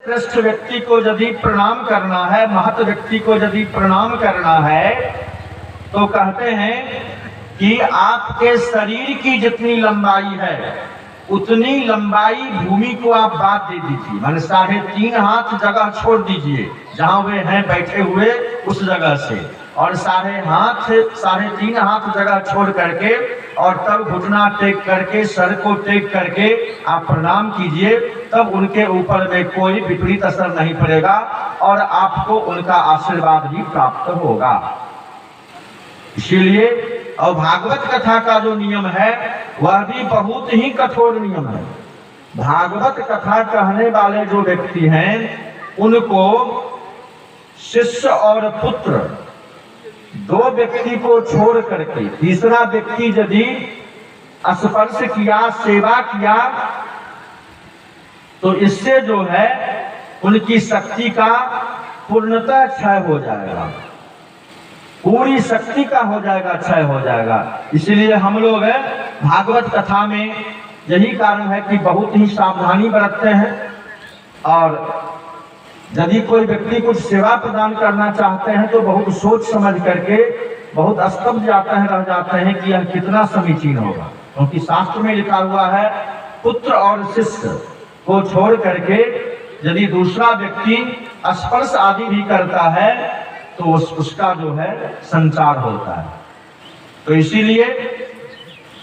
श्रेष्ठ व्यक्ति को यदि प्रणाम करना है, महत व्यक्ति को यदि प्रणाम करना है, तो कहते हैं कि आपके शरीर की जितनी लंबाई है उतनी लंबाई भूमि को आप बांध दे दीजिए, माने 3.5 हाथ जगह छोड़ दीजिए जहां वे हैं बैठे हुए उस जगह से, और 3.5 हाथ जगह छोड़ करके और तब घुटना टेक करके सर को टेक करके आप प्रणाम कीजिए। तब उनके ऊपर में कोई विपरीत असर नहीं पड़ेगा और आपको उनका आशीर्वाद भी प्राप्त होगा। इसीलिए और भागवत कथा का जो नियम है वह भी बहुत ही कठोर नियम है। भागवत कथा कहने वाले जो व्यक्ति हैं उनको शिष्य और पुत्र 2 व्यक्ति को छोड़ करके तीसरा व्यक्ति यदि स्पर्श किया, सेवा किया, तो इससे जो है उनकी शक्ति का पूर्णतः क्षय हो जाएगा, पूरी शक्ति का हो जाएगा, क्षय हो जाएगा। इसलिए हम लोग भागवत कथा में यही कारण है कि बहुत ही सावधानी बरतते हैं, और यदि कोई व्यक्ति कुछ सेवा प्रदान करना चाहते हैं तो बहुत सोच समझ करके बहुत स्तब्ध जाते हैं, रह जाते हैं कि यह कितना समीचीन होगा, क्योंकि शास्त्र में लिखा हुआ है पुत्र और शिष्य को छोड़ करके यदि दूसरा व्यक्ति स्पर्श आदि भी करता है तो उसका जो है संचार होता है। तो इसीलिए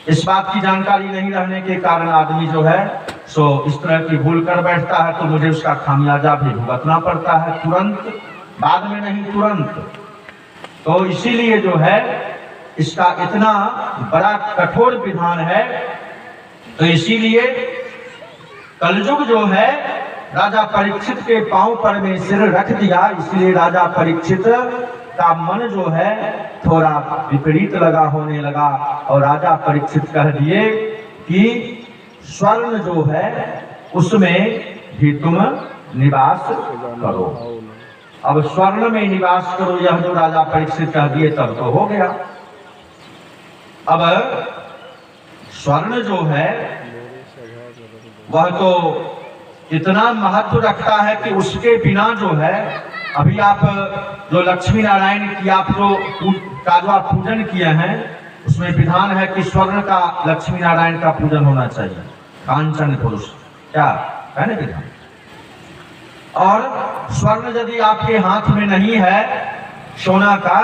इस बात की जानकारी नहीं रहने के कारण आदमी जो है सो इस तरह की भूल कर बैठता है, तो मुझे उसका खामियाजा भी भुगतना पड़ता है, तुरंत, बाद में नहीं, तुरंत। तो इसीलिए जो है इसका इतना बड़ा कठोर विधान है। तो इसीलिए कलयुग जो है राजा परीक्षित के पांव पर में सिर रख दिया, इसलिए राजा परीक्षित का मन जो है थोड़ा विपरीत होने लगा, और राजा परीक्षित कह दिए कि स्वर्ण जो है उसमें भी तुम निवास करो। अब स्वर्ण में निवास करो, यह जो राजा परीक्षित कह दिए तब तो हो गया। अब स्वर्ण जो है वह तो इतना महत्व रखता है कि उसके बिना जो है, अभी आप जो लक्ष्मी नारायण की आप जो पूजन किए हैं उसमें विधान है कि स्वर्ण का लक्ष्मी नारायण का पूजन होना चाहिए, कांचन पुरुष, क्या है ना विधान। और स्वर्ण यदि आपके हाथ में नहीं है सोना का,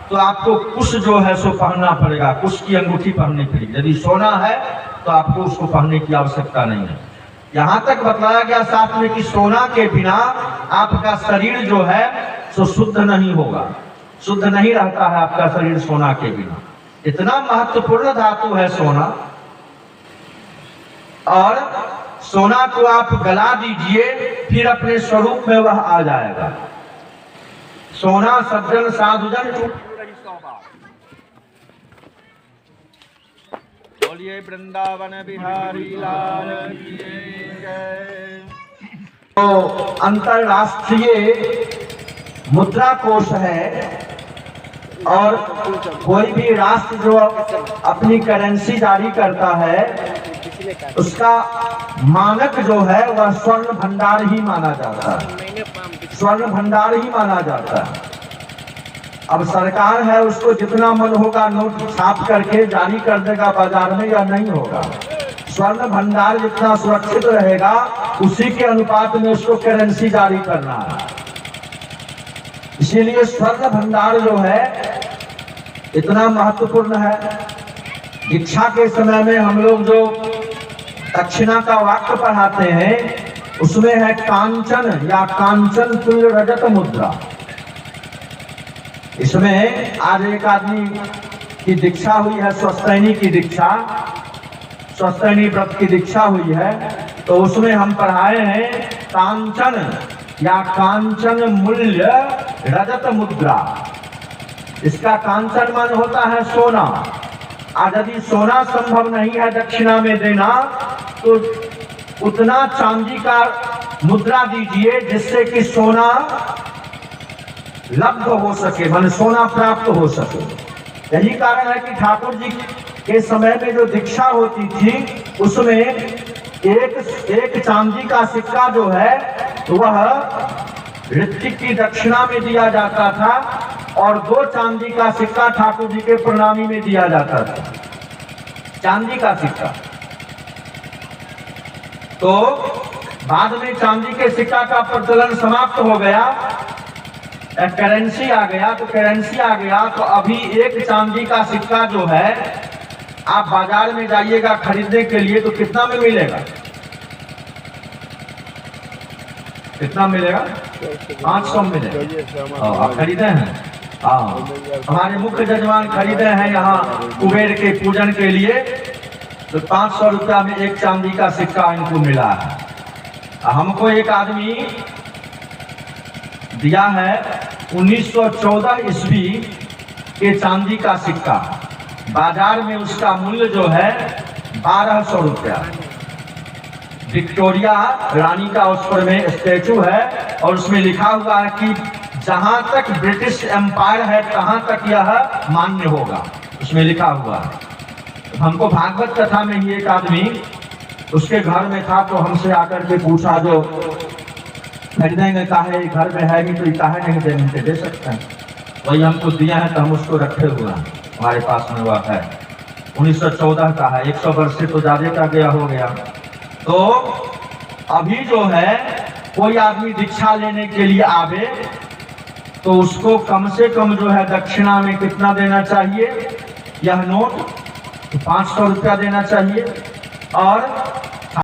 तो आपको कुश जो है सो पहनना पड़ेगा, कुश की अंगूठी पहननी पड़ेगी। यदि सोना है तो आपको उसको पहनने की आवश्यकता नहीं है। यहाँ तक बतलाया गया साथ में कि सोना के बिना आपका शरीर जो है सो शुद्ध नहीं होगा, शुद्ध नहीं रहता है आपका शरीर सोना के बिना। इतना महत्वपूर्ण धातु है सोना, और सोना को आप गला दीजिए फिर अपने स्वरूप में वह आ जाएगा। सोना सज्जन साधुजन बोलिए वृंदावन बिहारी लाल की जय। तो अंतरराष्ट्रीय मुद्रा कोष है, और कोई भी राष्ट्र जो अपनी करेंसी जारी करता है उसका मानक जो है वह स्वर्ण भंडार ही माना जाता है, स्वर्ण भंडार ही माना जाता है। अब सरकार है उसको जितना मन होगा नोट छाप करके जारी कर देगा बाजार में, या नहीं होगा। स्वर्ण भंडार जितना सुरक्षित रहेगा उसी के अनुपात में उसको करेंसी जारी करना है। इसीलिए स्वर्ण भंडार जो है इतना महत्वपूर्ण है। दीक्षा के समय में हम लोग जो दक्षिणा का वाक्य पढ़ाते हैं उसमें है कांचन या कांचन तुल्य रजत मुद्रा। इसमें आज एक आदमी की दीक्षा हुई है, स्वस्थैनी की दीक्षा, स्वस्थैनी व्रत की दीक्षा हुई है, तो उसमें हम पढ़ाए हैं कांचन या कांचन मूल्य रजत मुद्रा। इसका कांचन मान होता है सोना। आज यदि सोना संभव नहीं है दक्षिणा में देना तो उतना चांदी का मुद्रा दीजिए जिससे कि सोना लब्ध हो सके, मान सोना प्राप्त हो सके। यही कारण है कि ठाकुर जी के समय में जो दीक्षा होती थी उसमें एक चांदी का सिक्का जो है तो वह ऋत्विक की दक्षिणा में दिया जाता था और 2 चांदी का सिक्का ठाकुर जी के प्रणामी में दिया जाता था, चांदी का सिक्का। तो बाद में चांदी के सिक्का का प्रचलन समाप्त हो गया, करेंसी आ गया। तो करेंसी आ गया तो अभी एक चांदी का सिक्का जो है आप बाजार में जाइएगा खरीदने के लिए तो कितना में मिलेगा? कितना मिलेगा? 500 मिलेगा। आप खरीदे हैं? हाँ, हमारे मुख्य जजमान खरीदे हैं यहाँ कुबेर के पूजन के लिए, तो 500 रुपया में एक चांदी का सिक्का इनको मिला है। हमको एक आदमी दिया है 1914 ईस्वी के चांदी का सिक्का, बाजार में उसका मूल्य जो है 1200 रुपया। विक्टोरिया रानी का उस पर में स्टैचू है और उसमें लिखा हुआ है कि जहां तक ब्रिटिश एम्पायर है तहां तक यह मान्य होगा, उसमें लिखा हुआ है। तो हमको भागवत कथा में ही एक आदमी उसके घर में था, तो हमसे आकर के पूछा जो खरीदेंगे काहे, घर में है नहीं तो काहे नहीं देंगे, दे सकते हैं। वही हमको दिया है तो हम उसको रखे हुए हैं, हमारे पास में वह है। 1914 का है, 100 वर्ष से तो ज्यादा का गया हो गया। तो अभी जो है कोई आदमी दीक्षा लेने के लिए आवे तो उसको कम से कम जो है दक्षिणा में कितना देना चाहिए? यह नोट 500 रुपया देना चाहिए और